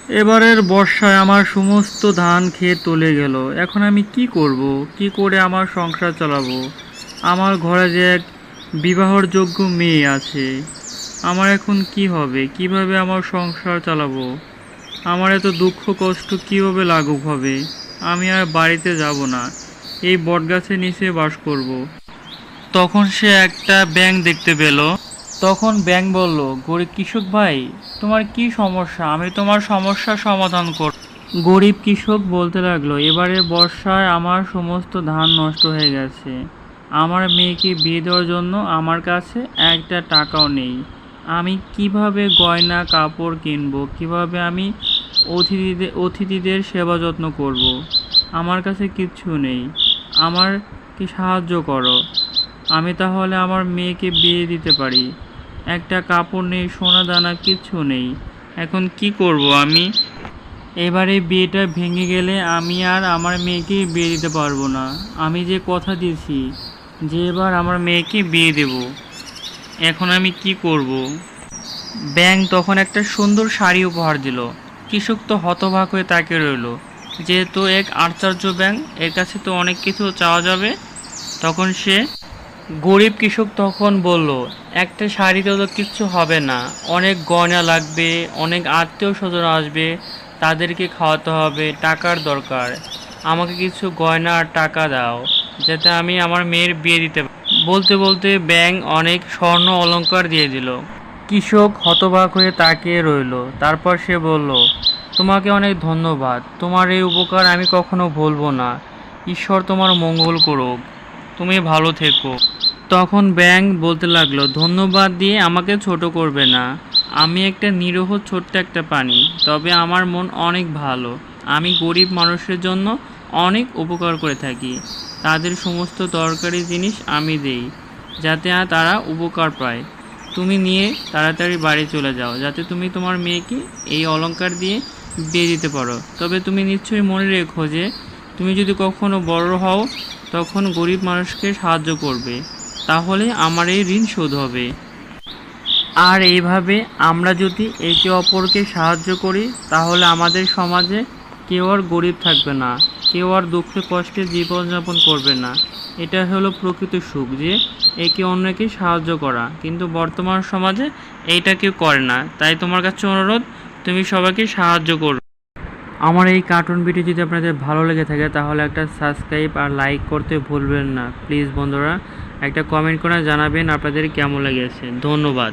এবারের বর্ষায় আমার সমস্ত ধান ক্ষেত চলে গেল। এখন আমি কি করব? কি করে আমার সংসার চালাবো? আমার ঘরে যে এক বিবাহযোগ্য মেয়ে আছে, আমার এখন কি হবে? কিভাবে আমার সংসার চালাবো? আমার এত দুঃখ কষ্ট কিভাবে লাঘব হবে? আমি আর বাড়িতে যাব না, এই বটগাছের নিচে বাস করব। তখন সে একটা ব্যাঙ দেখতে পেল। তখন ব্যাঙ বলল, গরিব কৃষক ভাই, তোমার কি সমস্যা? আমি তোমার সমস্যার সমাধান করব। গরিব কৃষক বলতে লাগলো, এবারে বর্ষায় আমার সমস্ত ধান নষ্ট হয়ে গেছে। আমার মেয়েকে বিয়ে দেওয়ার জন্য আমার কাছে একটা টাকাও নেই। আমি কিভাবে গয়না কাপড় কিনবো? কিভাবে আমি অতিথিদের সেবা যত্ন করব? আমার কাছে কিচ্ছু নেই। আমার কি সাহায্য করো, আমি তাহলে আমার মেয়েকে বিয়ে দিতে পারি। একটা কাপড় নেই, সোনা দানা কিচ্ছু নেই। এখন কি করব আমি? এবারে বিয়েটা ভেঙে গেলে আমি আর আমার মেয়েকে বিয়ে দিতে পারবো না। আমি যে কথা দিয়েছি যে এবার আমার মেয়েকে বিয়ে দেব, এখন আমি কি করব? ব্যাঙ তখন একটা সুন্দর শাড়ি উপহার দিল। কৃষক তো হতবাক হয়ে তাকিয়ে রইল। যেহেতু এক আশ্চর্য ব্যাঙ, এর কাছে তো অনেক কিছু চাওয়া যাবে। তখন সে গরিব কৃষক তখন বলল, একটা শাড়িতে তো কিচ্ছু হবে না, অনেক গয়না লাগবে, অনেক আত্মীয় স্বজন আসবে, তাদেরকে খাওয়াতে হবে, টাকার দরকার। আমাকে কিছু গয়না আর টাকা দাও, যাতে আমি আমার মেয়ের বিয়ে দিতে পারি। বলতে বলতে ব্যাঙ অনেক স্বর্ণ অলংকার দিয়ে দিল। কৃষক হতবাক হয়ে তাকিয়ে রইল। তারপর সে বলল, তোমাকে অনেক ধন্যবাদ, তোমার এই উপকার আমি কখনো ভুলবো না। ঈশ্বর তোমার মঙ্গল করুক, তুমি ভালো থেকো। তখন ব্যাঙ বলতে লাগলো, ধন্যবাদ দিয়ে আমাকে ছোট করবে না। আমি একটা নিরীহ ছোট্ট একটা প্রাণী, তবে আমার মন অনেক ভালো। আমি গরিব মানুষের জন্য অনেক উপকার করে থাকি। তাদের সমস্ত দরকারি জিনিস আমি দেই, যাতে তারা উপকার পায়। তুমি নিয়ে তাড়াতাড়ি বাড়ি চলে যাও, যাতে তুমি তোমার মেয়েকে এই অলংকার দিয়ে বিয়ে দিতে পারো। তবে তুমি নিশ্চয়ই মনে রেখো যে তুমি যদি কখনো বড় হও, তখন গরিব মানুষকে সাহায্য করবে, তাহলে আমার এই ঋণ শোধ হবে। আর এইভাবে আমরা যদি একে অপরকে সাহায্য করি, তাহলে আমাদের সমাজে কেউ আর গরিব থাকবে না, কেউ আর দুঃখে কষ্টে জীবনযাপন করবে না। এটা হলো প্রকৃত সুখ, যে একে অন্যকে সাহায্য করা। কিন্তু বর্তমান সমাজে এইটা কেউ করে না। তাই তোমার কাছে অনুরোধ, তুমি সবাইকে সাহায্য করো। আমার এই কার্টুন ভিডিও যদি আপনাদের ভালো লেগে থাকে, তাহলে একটা সাবস্ক্রাইব আর লাইক করতে ভুলবেন না প্লিজ বন্ধুরা। একটা কমেন্ট করে জানাবেন আপনাদের কেমন লেগেছে। ধন্যবাদ।